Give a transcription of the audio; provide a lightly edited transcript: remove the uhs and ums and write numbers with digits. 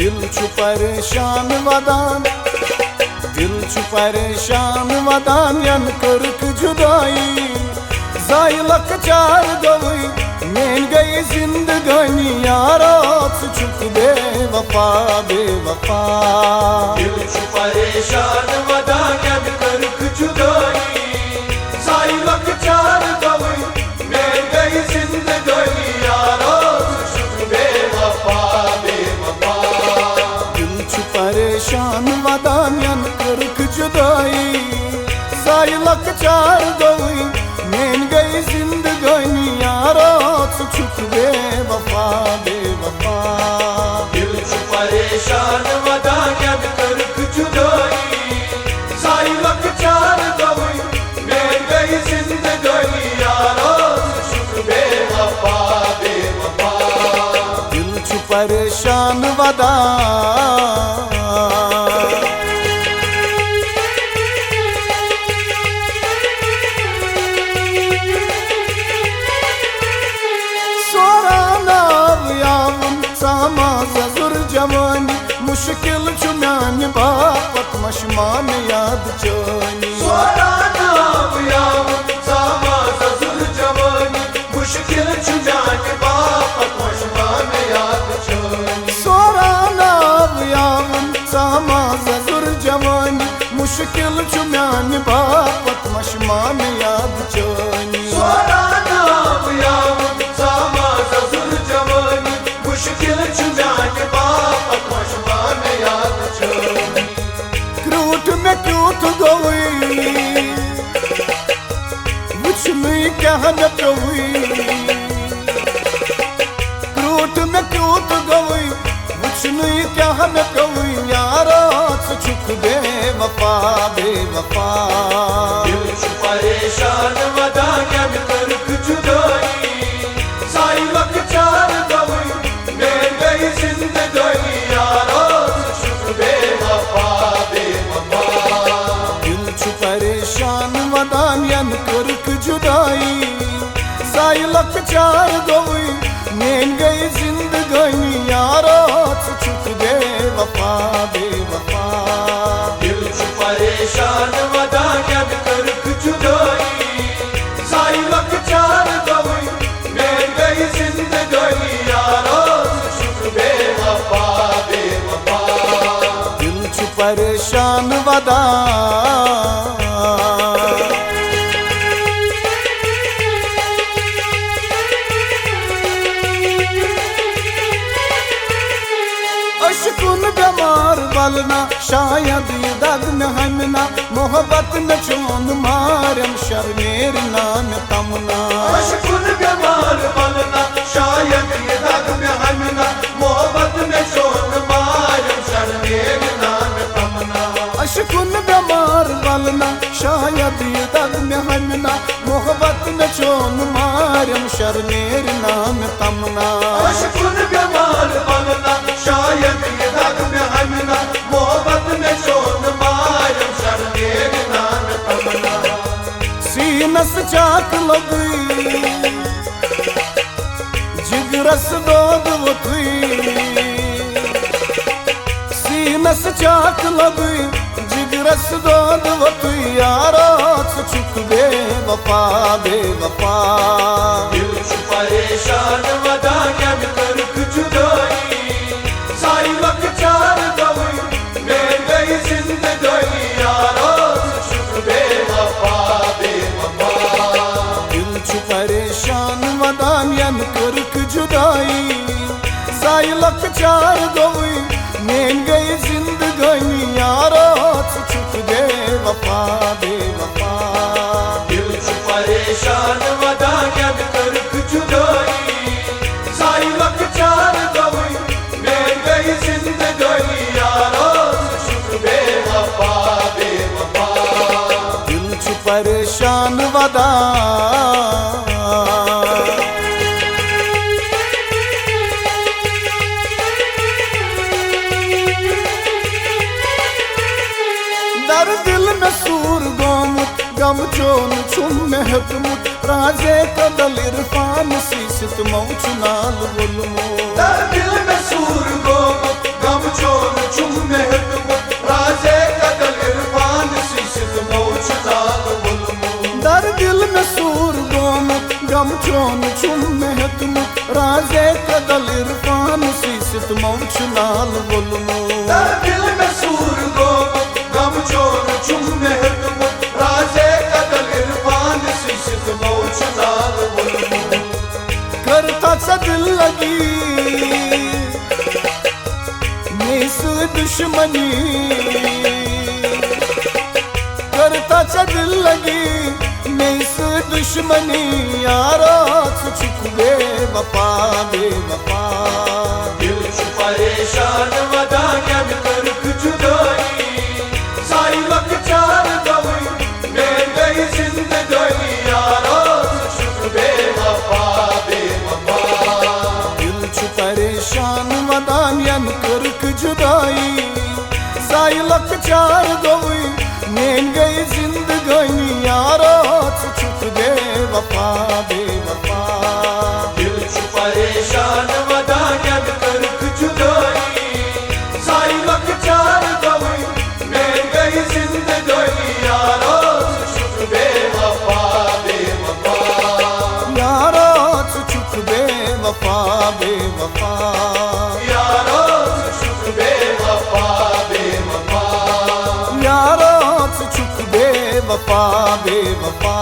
दिल छु परेशान वदान, दिल छु परेशान वदान यन कर्क जुदाई। जाय लकचार गवई मेन गई जिंदगानी यारा छुक बेवफा बेवफा। दिल छु परेशान वदान यन कर्क जुदाई। जाय लकचार गवई मेन गई जिंदगानी यारा छुक बेवफा बेवफा। दिल छु परेशान वदान यन कर्क जुदाई। जाय लकचार गवई मेन गई जिंदगानी यारा छुक बेवफा बेवफा। दिल छु परेशान वदान यन कर्क जुदाई। जाय लकचार गवई मेन गई जिंदगानी यारा छुक बेवफा बेवफा। दिल छु परेशान वदान। जवानी मुश्किल छु म्यान बापत मशमान याद चोनी। सोरा नाम यावन सामा ससुर जवानी मुश्किल छु म्यान बापत मशमान याद चोनी। सोरा नाम यावन सामा ससुर जवानी मुश्किल छु म्यान बापत मशमान याद चोनी। सोरा नाम यावन सामा ससुर जवानी मुश्किल छु म्यान बापत मशमान याद चोनी। क्रूट में क्यूट गई मुझ में क्या न हुई। क्रूट में क्यूट गई मुझ में क्या न हुई यारा छुक बेवफा बेवफा। दिल छु परेशान वदान यन कर्क जुदाई। जाय लकचार गवई मेन गई जिंदगानी यारा छुक बेवफा बेवफा। दिल छु परेशान वदान यन कर्क जुदाई। जाय लकचार गवई मेन गई जिंदगानी यारा छुक बेवफा बेवफा। दिल छु परेशान वदान यन कर्क जुदाई। जाय लकचार गवई मेन गई जिंदगानी यारा छुक बेवफा बेवफा। दिल छु परेशान वदान। अशकुन बीमार बलना शायद दग में हमना मोहब्बत न चोन मारम शर्मेर नाम तमना। अशकुन बीमार बलना शायद दग में हमना मोहब्बत में चोन मारम शर्मेर नाम तमना। अशकुन बीमार बलना शायद दग में हमना मोहब्बत न चोन मारम शर्मेर नाम तमना। अशकुन बीमार बलना शायद दग में हमना मोहब्बत में चोन मारम शर्मेर नाम तमना। सीनस चाक लगी जिगरस दोद वथुई। सीनस चाक लगी जिगरस दोद वथुई यारा छुक बेवफा बेवफा। दिल छु परेशान वदान यन कर्क जुदाई। जाय लकचार गवई मेन गई जिंदगानी यारा छुक बेवफा बेवफा। दिल छु परेशान वदान यन कर्क जुदाई। जाय लकचार गवई मेन गई जिंदगानी यारा छुक बेवफा बेवफा। दिल छु परेशान वदान यन कर्क जुदाई। जाय लकचार गवई मेन गई जिंदगानी यारा छुक बेवफा बेवफा। दिल छु परेशान वदान। दर दिल में सूर गोमुत गम चोन छुम महकमुत राजे कदल इरफान सीसत मौच नाल गुलमो। दर दिल में सूर गोमुत गम सितमौच नाल बोलमो दर दिल में सूर गोम गम चोर चुम मेहरम राजे कदल इरफान सी सितमौच नाल बोलमो करता सा दिल लगी मेस दुश्मनी करता सा दिल लगी मेस दुश्मनी यारा चुक बेवफा बेवफा दिल च परेशान वदायन कर जुदाई साई वक्त चार दवई मैं गई जिंदगानी यारा चुक बेवफा बेवफा दिल च परेशान वदायन कर जुदाई साई लक चार दवई मैं गई जिंदगानी यारा चुक बेवफा बेवफा दिल च परेशान वदायन कर जुदाई साई वक्त चार दवई मैं गई जिंदगानी यारा चुक बेवफा बेवफा यारा चुक बेवफा बेवफा यारा चुक बेवफा बेवफा यारा चुक बेवफा बेवफा